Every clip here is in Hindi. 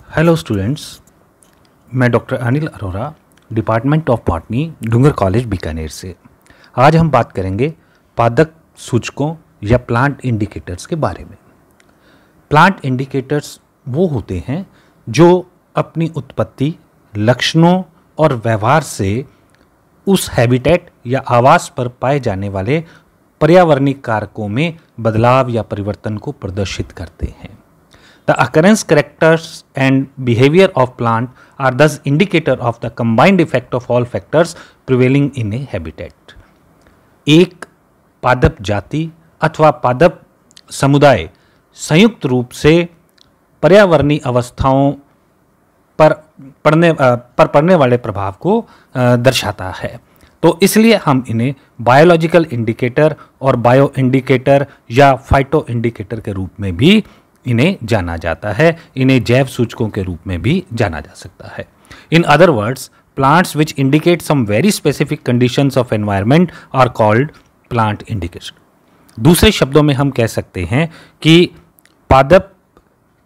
हेलो स्टूडेंट्स, मैं doctor Anil Arora, department of botany, Dungar college Bikaner से। आज हम बात करेंगे पादप सूचकों या प्लांट इंडिकेटर्स के बारे में। प्लांट इंडिकेटर्स वो होते हैं जो अपनी उत्पत्ति, लक्षणों और व्यवहार से उस हैबिटेट या आवास पर पाए जाने वाले पर्यावरणीय कारकों में बदलाव या परिवर्तन को प्रदर्शित करते हैं। The occurrence, characters and behavior of plant are thus indicator of the combined effect of all factors prevailing in a habitat. एक पादप जाति अथवा पादप समुदाय संयुक्त रूप से पर्यावरणीय अवस्थाओं पर पड़ने वाले प्रभाव को दर्शाता है। तो इसलिए हम इन्हें बायोलॉजिकल इंडिकेटर और बायो इंडिकेटर या फाइटो इंडिकेटर के रूप में भी इन्हें जाना जाता है। इन्हें जैव सूचकों के रूप में भी जाना जा सकता है। In other words, plants which indicate some very specific conditions of environment are called plant indication. दूसरे शब्दों में हम कह सकते हैं कि पादप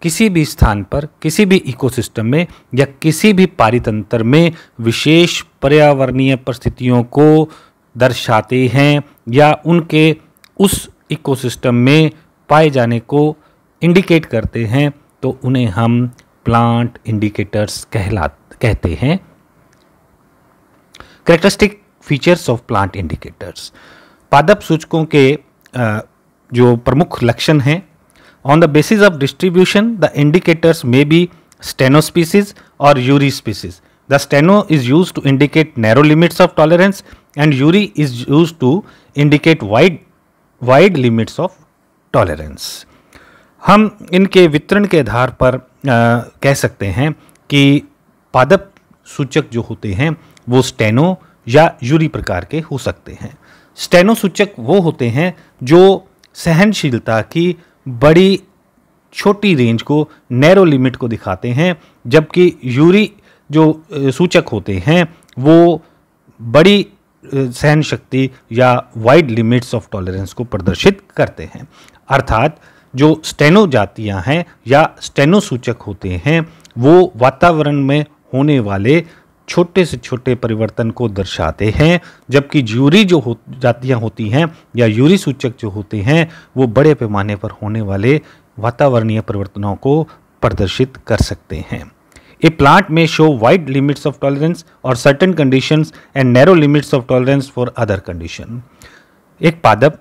किसी भी स्थान पर, किसी भी इकोसिस्टम में या किसी भी पारितंत्र में विशेष पर्यावरणीय परिस्थितियों को दर्शाते हैं या उनके उस इकोसिस्टम में पाए जाने को इंडिकेट करते हैं, तो उन्हें हम प्लांट इंडिकेटर्स कहते हैं। Characteristic features of plant indicators, पादप सूचकों के जो प्रमुख लक्षण हैं। On the basis of distribution the indicators may be steno species और eury species. The steno is used to indicate narrow limits of tolerance and eury is used to indicate wide limits of tolerance. हम इनके वितरण के आधार पर कह सकते हैं कि पादप सूचक जो होते हैं वो स्टेनो या यूरी प्रकार के हो सकते हैं। स्टेनो सूचक वो होते हैं जो सहनशीलता की बड़ी छोटी रेंज को, नैरो लिमिट को दिखाते हैं, जबकि यूरी जो सूचक होते हैं वो बड़ी सहन शक्ति या वाइड लिमिट्स ऑफ टॉलरेंस को प्रदर्शित करते हैं। अर्थात जो स्टेनो जातियां हैं या स्टेनो सूचक होते हैं वो वातावरण में होने वाले छोटे से छोटे परिवर्तन को दर्शाते हैं, जबकि यूरी जो जातियां होती हैं या यूरी सूचक जो होते हैं वो बड़े पैमाने पर होने वाले वातावरणीय परिवर्तनों को प्रदर्शित कर सकते हैं। A plant may show wide limits of tolerance और certain conditions and narrow limits of tolerance for other condition. एक पादप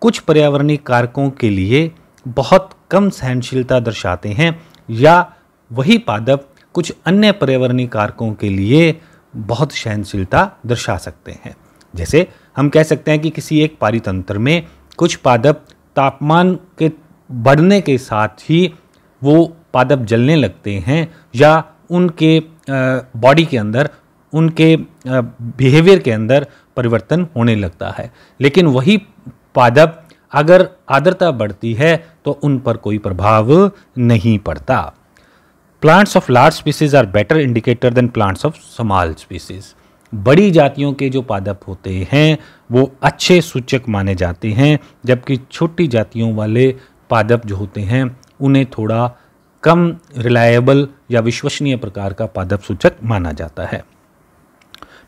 कुछ पर्यावरणीय कारकों के लिए बहुत कम सहनशीलता दर्शाते हैं या वही पादप कुछ अन्य पर्यावरणीय कारकों के लिए बहुत सहनशीलता दर्शा सकते हैं। जैसे हम कह सकते हैं कि किसी एक पारितंत्र में कुछ पादप तापमान के बढ़ने के साथ ही वो पादप जलने लगते हैं या उनके बॉडी के अंदर, उनके बिहेवियर के अंदर परिवर्तन होने लगता है। लेकिन वही पादप अगर आर्द्रता बढ़ती है तो उन पर कोई प्रभाव नहीं पड़ता। Plants of large species are better indicator than plants of small species. बड़ी जातियों के जो पादप होते हैं वो अच्छे सूचक माने जाते हैं, जबकि छोटी जातियों वाले पादप जो होते हैं उन्हें थोड़ा कम रिलायबल या विश्वसनीय प्रकार का पादप सूचक माना जाता है।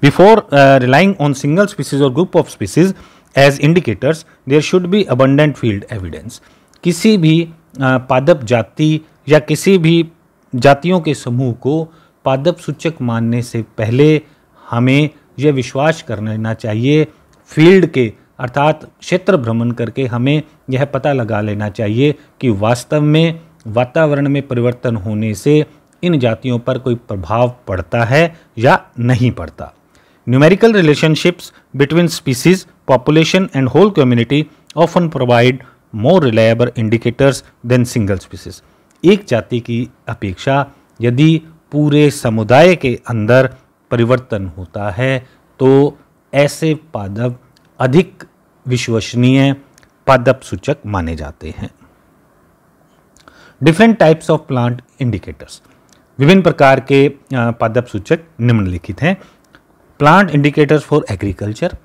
Before relying on single species और group of species as indicators there should be abundant field evidence. किसी भी पादप जाति या किसी भी जातियों के समूह को पादप सूचक मानने से पहले हमें यह विश्वास कर लेना चाहिए फील्ड के, अर्थात क्षेत्र भ्रमण करके हमें यह पता लगा लेना चाहिए कि वास्तव में वातावरण में परिवर्तन होने से इन जातियों पर कोई प्रभाव पड़ता है या नहीं पड़ता। Numerical relationships between species, population and whole community often provide more reliable indicators than single species. एक जाति की अपेक्षा यदि पूरे समुदाय के अंदर परिवर्तन होता है तो ऐसे पादप अधिक विश्वसनीय पादप सूचक माने जाते हैं। Different types of plant indicators, विभिन्न प्रकार के पादप सूचक निम्नलिखित हैं। प्लांट इंडिकेटर्स फॉर एग्रीकल्चर,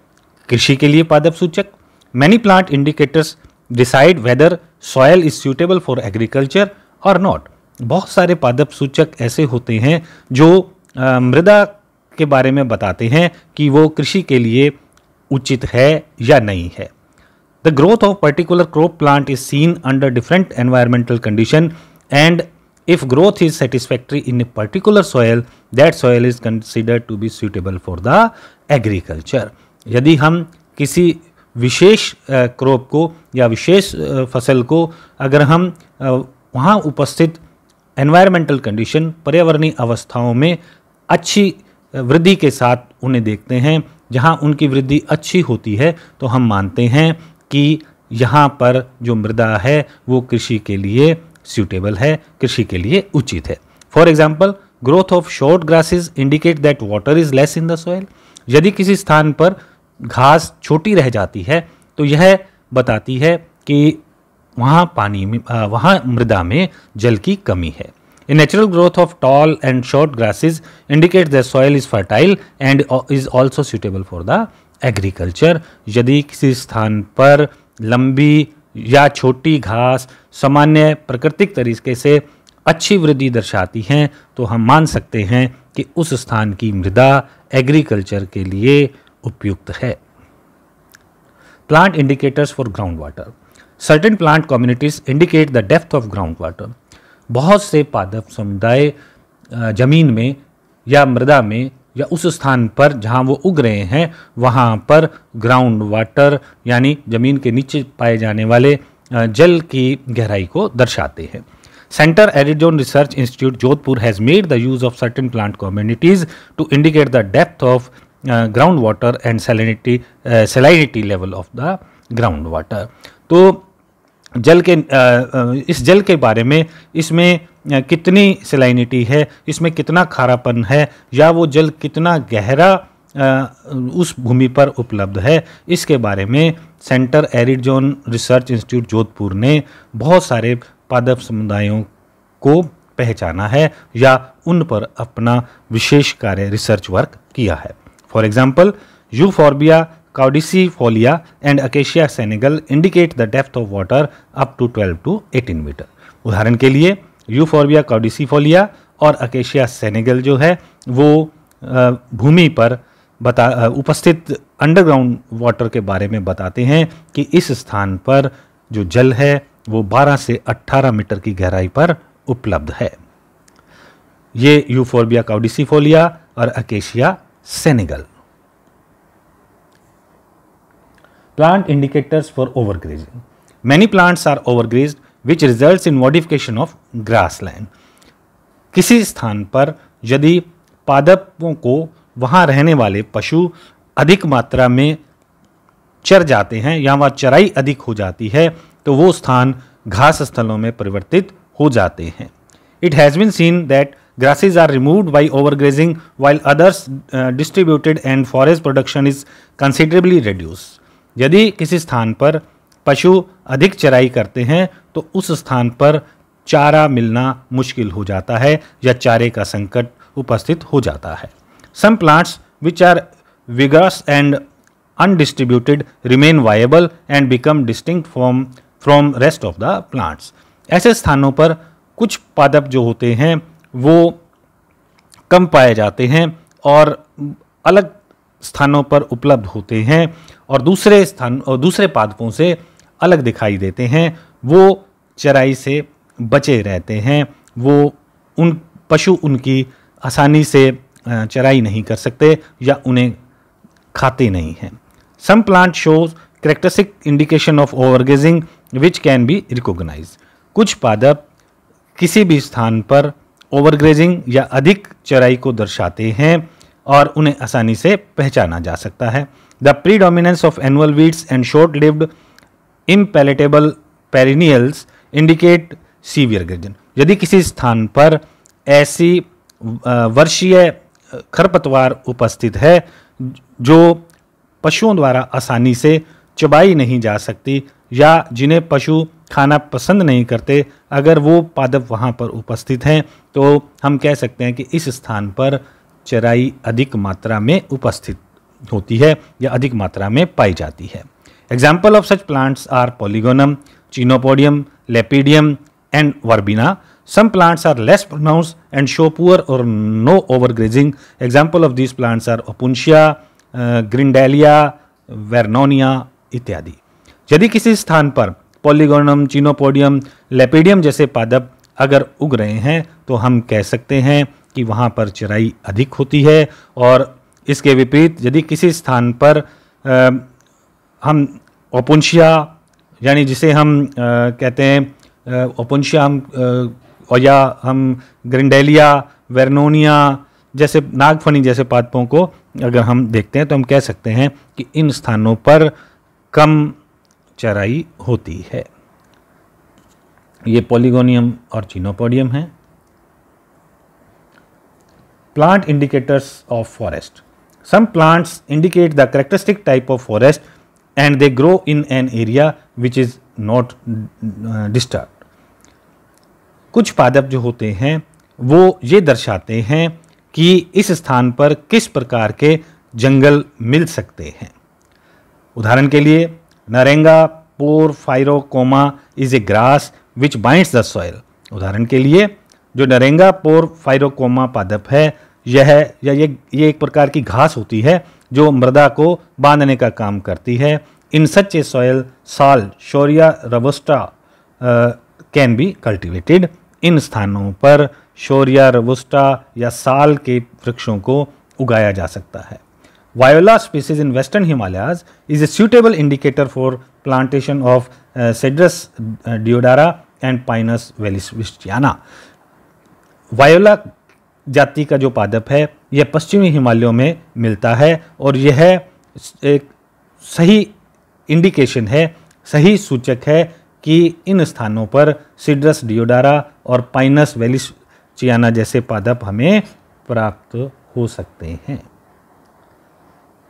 कृषि के लिए पादप सूचक। Many plant indicators decide whether soil is suitable for agriculture और नॉट। बहुत सारे पादप सूचक ऐसे होते हैं जो मृदा के बारे में बताते हैं कि वो कृषि के लिए उचित है या नहीं है। The growth of particular crop plant is seen under different environmental condition, and if growth is satisfactory in a particular soil, that soil is considered to be suitable for the agriculture. यदि हम किसी विशेष क्रॉप को या विशेष फसल को अगर हम वहाँ उपस्थित एनवायरमेंटल कंडीशन, पर्यावरणीय अवस्थाओं में अच्छी वृद्धि के साथ उन्हें देखते हैं, जहाँ उनकी वृद्धि अच्छी होती है, तो हम मानते हैं कि यहाँ पर जो मृदा है वो कृषि के लिए सूटेबल है, कृषि के लिए उचित है। For example, growth of short grasses indicate that water is less in the soil. यदि किसी स्थान पर घास छोटी रह जाती है तो यह बताती है कि वहाँ वहाँ मृदा में जल की कमी है। A natural growth of tall and short grasses indicates the soil is fertile and is also suitable for the agriculture. यदि किसी स्थान पर लंबी या छोटी घास सामान्य प्राकृतिक तरीके से अच्छी वृद्धि दर्शाती हैं तो हम मान सकते हैं कि उस स्थान की मृदा एग्रीकल्चर के लिए उपयुक्त है। Plant indicators for groundwater. Certain plant communities indicate the depth of groundwater. बहुत से पादप समुदाय जमीन में या मृदा में या उस स्थान पर जहाँ वो उग रहे हैं वहाँ पर ग्राउंड वाटर यानी ज़मीन के नीचे पाए जाने वाले जल की गहराई को दर्शाते हैं। Centre arid zone research institute Jodhpur has made the use of certain plant communities to indicate the depth of ground water and salinity level of the ground water. तो इस जल के बारे में इसमें कितनी सैलिनिटी है, इसमें कितना खारापन है या वो जल कितना गहरा उस भूमि पर उपलब्ध है, इसके बारे में centre arid zone research institute Jodhpur ने बहुत सारे पादप समुदायों को पहचाना है या उन पर अपना विशेष कार्य रिसर्च वर्क किया है। For example, euphorbia caudicifolia and acacia senegal indicate the depth of water up to 12 to 18 मीटर। उदाहरण के लिए यूफॉर्बिया caudicifolia और अकेशिया सेनेगल जो है वो भूमि पर उपस्थित अंडरग्राउंड वाटर के बारे में बताते हैं कि इस स्थान पर जो जल है वो 12 से 18 मीटर की गहराई पर उपलब्ध है। ये यूफॉर्बिया caudicifolia और Acacia Senegal. Plant indicators for overgrazing. Many plants are overgrazed, which results in modification of grassland. किसी स्थान पर यदि पादपों को वहाँ रहने वाले पशु अधिक मात्रा में चर जाते हैं या वहाँ चराई अधिक हो जाती है तो वो स्थान घास स्थलों में परिवर्तित हो जाते हैं। It has been seen that grasses are removed by overgrazing while others distributed and forest production is considerably reduced. यदि किसी स्थान पर पशु अधिक चराई करते हैं तो उस स्थान पर चारा मिलना मुश्किल हो जाता है या चारे का संकट उपस्थित हो जाता है। Some plants which are vigorous and undistributed remain viable and become distinct from rest of the plants. ऐसे स्थानों पर कुछ पादप जो होते हैं वो कम पाए जाते हैं और अलग स्थानों पर उपलब्ध होते हैं और दूसरे पादपों से अलग दिखाई देते हैं। वो चराई से बचे रहते हैं, वो उन पशु उनकी आसानी से चराई नहीं कर सकते या उन्हें खाते नहीं हैं। Some plant shows characteristic indication of overgrazing which can be recognized. कुछ पादप किसी भी स्थान पर ओवरग्रेजिंग या अधिक चराई को दर्शाते हैं और उन्हें आसानी से पहचाना जा सकता है। The predominance of annual weeds and short-lived impalatable perennials indicate severe grazing. यदि किसी स्थान पर ऐसी वर्षीय खरपतवार उपस्थित है जो पशुओं द्वारा आसानी से चबाई नहीं जा सकती या जिन्हें पशु खाना पसंद नहीं करते, अगर वो पादप वहाँ पर उपस्थित हैं तो हम कह सकते हैं कि इस स्थान पर चराई अधिक मात्रा में उपस्थित होती है या अधिक मात्रा में पाई जाती है। Example of such plants are Polygonum, Chenopodium, Lepidium and Verbena. Some plants are less pronounced and show poor or no overgrazing. Example of these plants are Opuntia, Grindalia, Vernonia इत्यादि। यदि किसी स्थान पर पॉलीगोनम, चिनोपोडियम, लेपिडियम जैसे पादप अगर उग रहे हैं तो हम कह सकते हैं कि वहाँ पर चराई अधिक होती है। और इसके विपरीत यदि किसी स्थान पर हम ओपुंशिया यानी जिसे हम कहते हैं ओपुंशिया या हम ग्रिंडेलिया, वेरनोनिया जैसे नागफनी जैसे पादपों को अगर हम देखते हैं तो हम कह सकते हैं कि इन स्थानों पर कम चराई होती है। ये पॉलीगोनियम और चिनोपोडियम हैं। Plant indicators of forest. Some plants indicate the characteristic type of forest and they grow in an area which is not disturbed. कुछ पादप जो होते हैं वो ये दर्शाते हैं कि इस स्थान पर किस प्रकार के जंगल मिल सकते हैं। उदाहरण के लिए narenga porphyrocoma is a grass which binds the soil. उदाहरण के लिए जो नरेंगा पोरफाइरोकोमा पादप है ये एक प्रकार की घास होती है जो मृदा को बांधने का काम करती है। इन सच ए सॉइल साल शोरिया रोबस्टा कैन बी कल्टिवेटेड। इन स्थानों पर शोरिया रोबस्टा या साल के वृक्षों को उगाया जा सकता है। Voila species in western Himalayas is a suitable indicator for plantation of Cedrus deodara and Pinus vallisvistiana। Voila जाति का जो पादप है यह पश्चिमी हिमालयों में मिलता है और यह एक सही इंडिकेशन है, सही सूचक है कि इन स्थानों पर सिड्रस डियोडारा और पाइनस वेलिसियाना जैसे पादप हमें प्राप्त हो सकते हैं।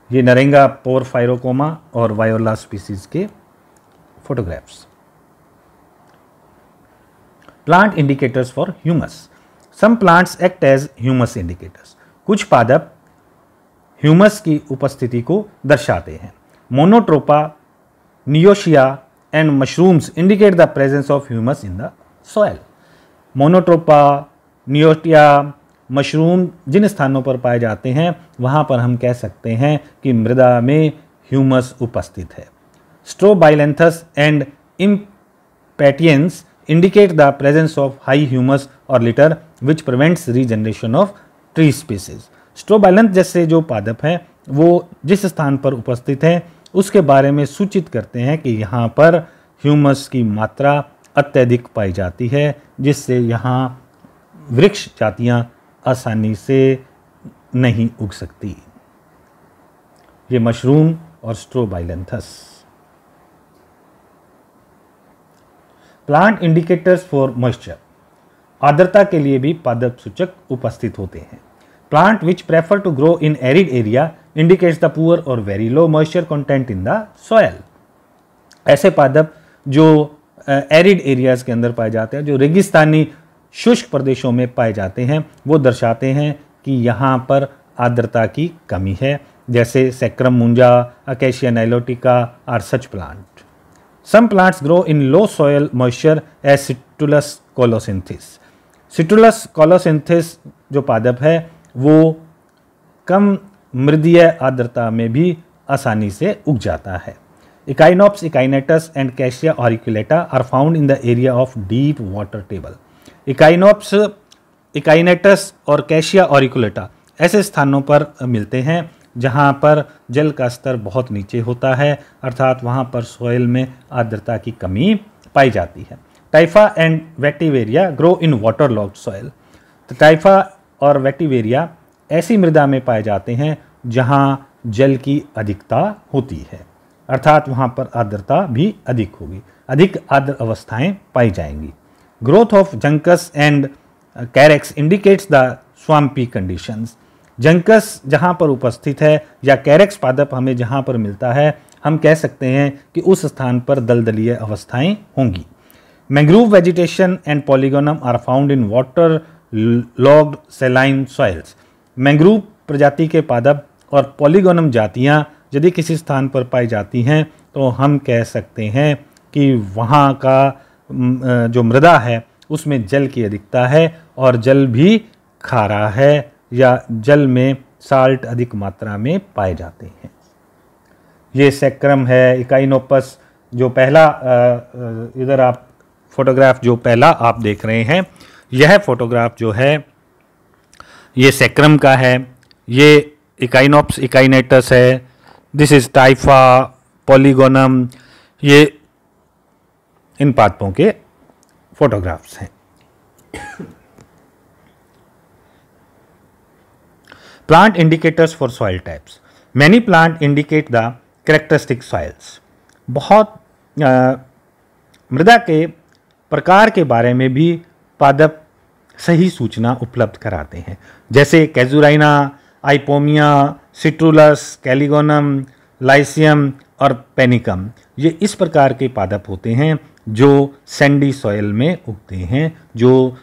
ये नरेंगा पोरफाइरोकोमा और वायोला स्पीसीज के photographs. Plant indicators for humus. Some plants act as humus indicators. कुछ पादप ह्यूमस की उपस्थिति को दर्शाते हैं। Monotropa, Neottia and mushrooms indicate the presence of humus in the soil। Monotropa, neottia, mushroom जिन स्थानों पर पाए जाते हैं वहाँ पर हम कह सकते हैं कि मृदा में ह्यूमस उपस्थित है। स्ट्रोबाइलेंथस and इम्पेटियंस indicate the presence of high humus or litter which prevents regeneration of tree species। स्ट्रोबाइलेंथ जैसे जो पादप हैं वो जिस स्थान पर उपस्थित हैं उसके बारे में सूचित करते हैं कि यहाँ पर ह्यूमस की मात्रा अत्यधिक पाई जाती है जिससे यहाँ वृक्ष जातियाँ आसानी से नहीं उग सकती। ये मशरूम और strobilanthes. Plant indicators for moisture. आर्द्रता के लिए भी पादप सूचक उपस्थित होते हैं। Plant which prefer to grow in arid area indicates the poor or very low moisture content in the soil। ऐसे पादप जो एरिड एरियाज के अंदर पाए जाते हैं, जो रेगिस्तानी शुष्क प्रदेशों में पाए जाते हैं, वो दर्शाते हैं कि यहाँ पर आर्द्रता की कमी है, जैसे saccharum munja, acacia nilotica are such plant. Some plants grow in low soil moisture as citrullus colocynthis. Citrullus colocynthis जो पादप है वो कम मृदीय आर्द्रता में भी आसानी से उग जाता है। Echinops, echinatus and cassia auriculata are found in the area of deep water table. Echinops, echinatus और कैशिया ऑरिकुलेटा ऐसे स्थानों पर मिलते हैं जहां पर जल का स्तर बहुत नीचे होता है, अर्थात वहां पर सॉइल में आर्द्रता की कमी पाई जाती है। Typha and vetiveria grow in water logged soil. तो टाइफा और वेटिवेरिया ऐसी मृदा में पाए जाते हैं जहां जल की अधिकता होती है, अर्थात वहां पर आर्द्रता भी अधिक होगी, अधिक आर्द्र अवस्थाएं पाई जाएंगी। Growth of juncus and carex indicates the swampy conditions. Juncus जहां पर उपस्थित है या कैरेक्स पादप हमें जहां पर मिलता है, हम कह सकते हैं कि उस स्थान पर दलदलीय अवस्थाएं होंगी। Mangrove vegetation and Polygonum are found in waterlogged saline soils. Mangrove प्रजाति के पादप और पॉलीगोनम जातियां यदि किसी स्थान पर पाई जाती हैं तो हम कह सकते हैं कि वहाँ का जो मृदा है उसमें जल की अधिकता है और जल भी खारा है या जल में साल्ट अधिक मात्रा में पाए जाते हैं। ये सैक्रम है, इकाइनोपस जो पहला इधर आप फोटोग्राफ जो पहला आप देख रहे हैं, यह फोटोग्राफ जो है ये सैक्रम का है, ये इकाइनोप्स इकाइनेटस है, दिस इज टाइफा पॉलीगोनम, ये इन पादपों के फोटोग्राफ्स हैं। Plant indicators for soil types. Many plant indicate the characteristic soils. बहुत मृदा के प्रकार के बारे में भी पादप सही सूचना उपलब्ध कराते हैं, जैसे कैजुराइना, आइपोमिया, सिट्रुलस, कैलिगोनम, लाइसियम और पेनिकम। ये इस प्रकार के पादप होते हैं जो सैंडी सॉइल में उगते हैं, जो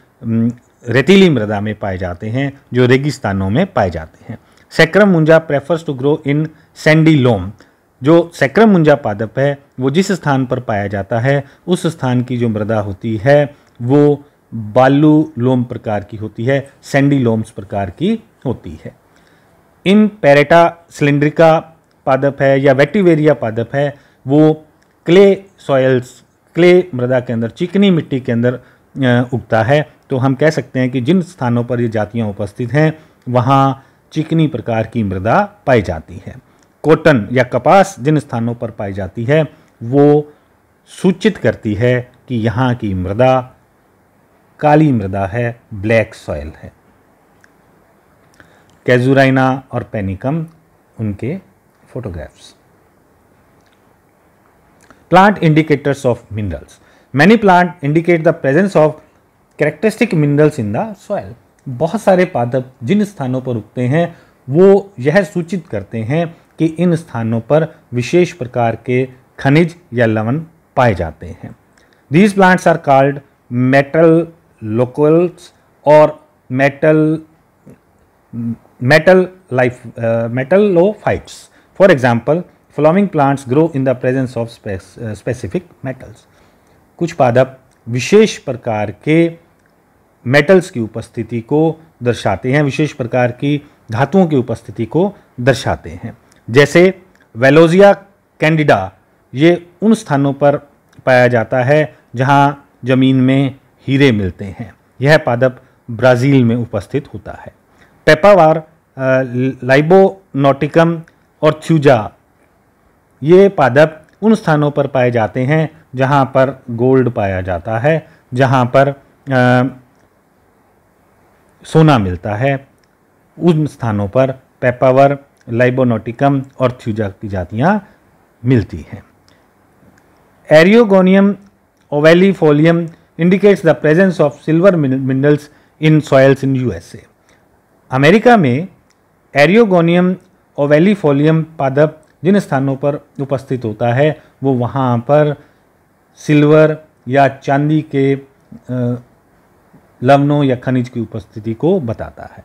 रेतीली मृदा में पाए जाते हैं, जो रेगिस्तानों में पाए जाते हैं। Saccharum munja prefers to grow in sandy loam. जो सैक्रम मुंजा पादप है वो जिस स्थान पर पाया जाता है उस स्थान की जो मृदा होती है वो बालू लोम प्रकार की होती है, सैंडी लोम्स प्रकार की होती है। इन पेरेटा सिलिंड्रिका पादप है या वेटिवेरिया पादप है, वो क्ले सॉयल्स, क्ले मृदा के अंदर, चिकनी मिट्टी के अंदर उगता है। तो हम कह सकते हैं कि जिन स्थानों पर ये जातियाँ उपस्थित हैं वहाँ चिकनी प्रकार की मृदा पाई जाती है। कॉटन या कपास जिन स्थानों पर पाई जाती है वो सूचित करती है कि यहाँ की मृदा काली मृदा है, ब्लैक सॉइल है। कैजुराइना और पेनिकम उनके photographs. Plant indicators of minerals. Many plant indicate the presence of characteristic minerals in the soil. बहुत सारे पादप जिन स्थानों पर उगते हैं वो यह सूचित करते हैं कि इन स्थानों पर विशेष प्रकार के खनिज या लवण पाए जाते हैं। These plants are called metal locals और metallophytes. For example flowering plants grow in the presence of specific metals. कुछ पादप विशेष प्रकार के मेटल्स की उपस्थिति को दर्शाते हैं, विशेष प्रकार की धातुओं की उपस्थिति को दर्शाते हैं। जैसे वेलोजिया कैंडिडा, ये उन स्थानों पर पाया जाता है जहाँ जमीन में हीरे मिलते हैं। यह पादप ब्राज़ील में उपस्थित होता है। पेपावार, लाइबोनोटिकम और थ्यूजा, ये पादप उन स्थानों पर पाए जाते हैं जहाँ पर गोल्ड पाया जाता है, जहाँ पर सोना मिलता है। उन स्थानों पर पेपावर, लाइबोनोटिकम और थ्यूजा की जातियाँ मिलती हैं। Eriogonum ovalifolium indicates the presence of silver minerals in soils in USA. America में एरियोगोनियम ओवेलिफोलियम पादप जिन स्थानों पर उपस्थित होता है वो वहाँ पर सिल्वर या चांदी के लवणों या खनिज की उपस्थिति को बताता है।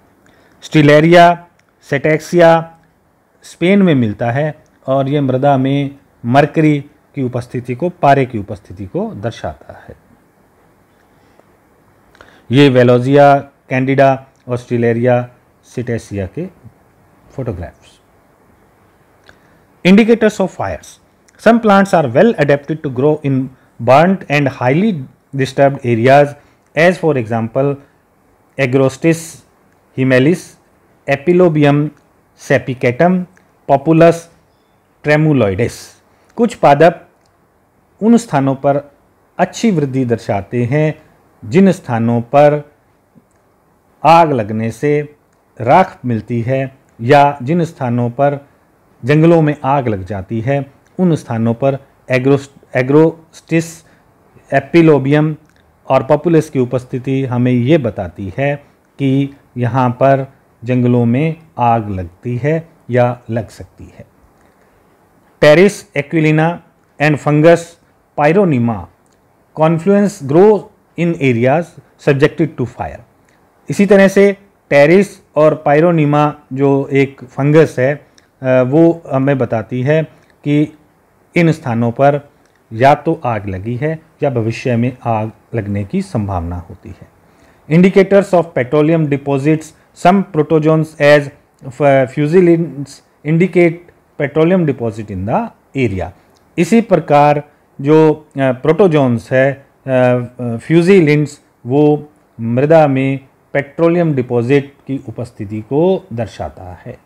स्टिलेरिया सेटेक्सिया स्पेन में मिलता है और ये मृदा में मरकरी की उपस्थिति को, पारे की उपस्थिति को दर्शाता है। ये वेलोजिया कैंडिडा और स्टिलेरिया सेटेक्सिया के photographs. Indicators of fires. Some plants are well adapted to grow in burnt and highly disturbed areas, as for example Agrostis himalis, Epilobium sapicatum, Populus tremuloides. कुछ पादप उन स्थानों पर अच्छी वृद्धि दर्शाते हैं जिन स्थानों पर आग लगने से राख मिलती है या जिन स्थानों पर जंगलों में आग लग जाती है। उन स्थानों पर एग्रोस्टिस, एपिलोबियम और पॉपुलस की उपस्थिति हमें ये बताती है कि यहाँ पर जंगलों में आग लगती है या लग सकती है। Pteris aquilina and fungus pyronema confluens grow in areas subjected to fire. इसी तरह से टेरिस और पायरोनिमा जो एक फंगस है वो हमें बताती है कि इन स्थानों पर या तो आग लगी है या भविष्य में आग लगने की संभावना होती है। Indicators of petroleum deposits, some protozoans as fusulines indicate petroleum deposit in the area. इसी प्रकार जो प्रोटोजोन्स है फ्यूजिलिन्स, वो मृदा में पेट्रोलियम डिपॉजिट की उपस्थिति को दर्शाता है।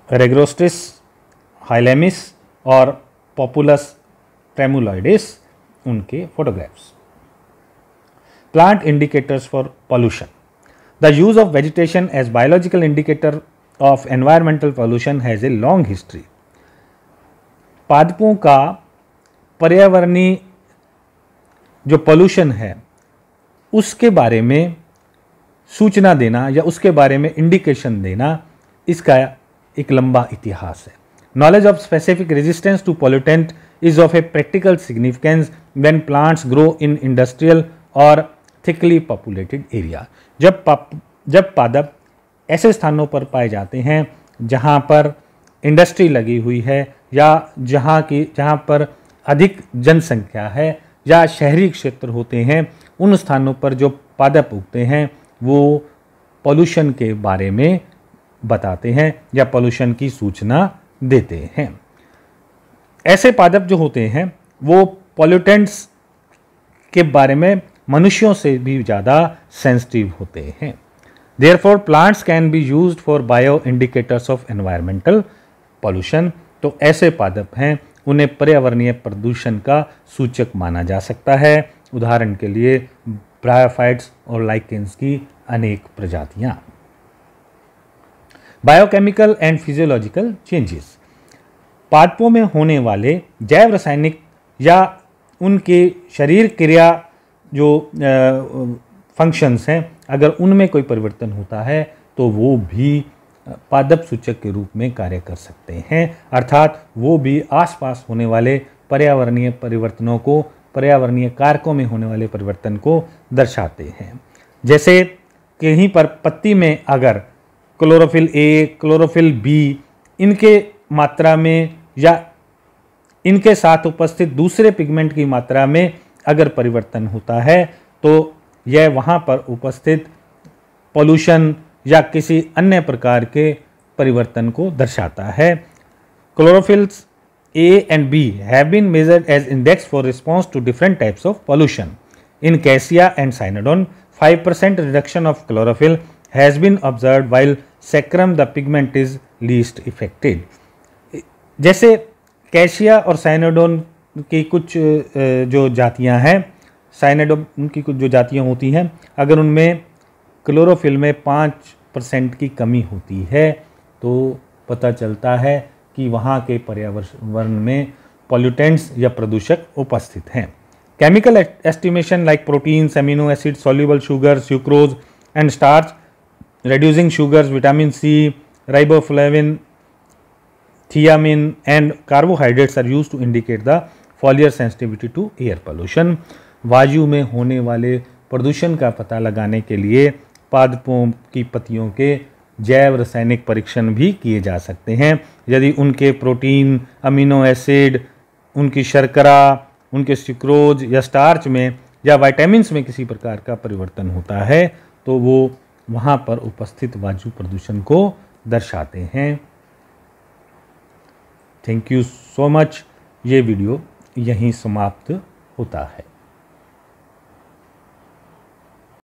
रेग्रोस्टिस हाइलेमिस और पॉपुलस ट्रेमुलॉइडिस, उनके photographs. Plant indicators for pollution, the use of vegetation as biological indicator of environmental pollution has a long history. पादपों का पर्यावरणीय जो पॉल्यूशन है उसके बारे में सूचना देना या उसके बारे में इंडिकेशन देना, इसका एक लंबा इतिहास है। Knowledge of specific resistance to pollutant is of a practical significance when plants grow in industrial or thickly populated area. जब पादप ऐसे स्थानों पर पाए जाते हैं जहां पर इंडस्ट्री लगी हुई है या जहां पर अधिक जनसंख्या है या शहरी क्षेत्र होते हैं, उन स्थानों पर जो पादप उगते हैं वो पॉल्यूशन के बारे में बताते हैं या पॉल्यूशन की सूचना देते हैं। ऐसे पादप जो होते हैं वो पॉल्यूटेंट्स के बारे में मनुष्यों से भी ज़्यादा सेंसिटिव होते हैं। Therefore plants can be used for bio indicators of environmental pollution. तो ऐसे पादप हैं, उन्हें पर्यावरणीय प्रदूषण का सूचक माना जा सकता है। उदाहरण के लिए ब्रायोफाइट्स और लाइकेंस की अनेक प्रजातियां। बायोकेमिकल एंड फिजियोलॉजिकल चेंजेस, पादपों में होने वाले जैव रासायनिक या उनके शरीर क्रिया जो फंक्शंस हैं, अगर उनमें कोई परिवर्तन होता है तो वो भी पादप सूचक के रूप में कार्य कर सकते हैं। अर्थात वो भी आसपास होने वाले पर्यावरणीय परिवर्तनों को, पर्यावरणीय कारकों में होने वाले परिवर्तन को दर्शाते हैं। जैसे कहीं पर पत्ती में अगर क्लोरोफिल ए, क्लोरोफिल बी, इनके मात्रा में या इनके साथ उपस्थित दूसरे पिगमेंट की मात्रा में अगर परिवर्तन होता है तो यह वहाँ पर उपस्थित पॉल्यूशन या किसी अन्य प्रकार के परिवर्तन को दर्शाता है। Chlorophylls A and B have been measured as index for response to different types of pollution. In cassia and cynodon, 5% reduction of chlorophyll has been observed while saccharum the pigment is least affected. जैसे कैशिया और साइनोडोन की कुछ जो जातियां हैं, साइनोडोन की कुछ जो जातियां होती हैं, अगर उनमें क्लोरोफिल में 5% की कमी होती है तो पता चलता है कि वहाँ के पर्यावरण में पॉल्यूटेंट्स या प्रदूषक उपस्थित हैं। Chemical estimation like proteins, amino acid, soluble sugar, sucrose and starch, reducing sugars, vitamin C, riboflavin, thiamine and carbohydrates are used to indicate the foliar sensitivity to air pollution. वायु में होने वाले प्रदूषण का पता लगाने के लिए पादपों की पत्तियों के जैव रासायनिक परीक्षण भी किए जा सकते हैं। यदि उनके प्रोटीन, अमीनो एसिड, उनकी शर्करा, उनके सुक्रोज या स्टार्च में या विटामिन्स में किसी प्रकार का परिवर्तन होता है तो वो वहाँ पर उपस्थित वायु प्रदूषण को दर्शाते हैं। Thank you so much. ये वीडियो यहीं समाप्त होता है।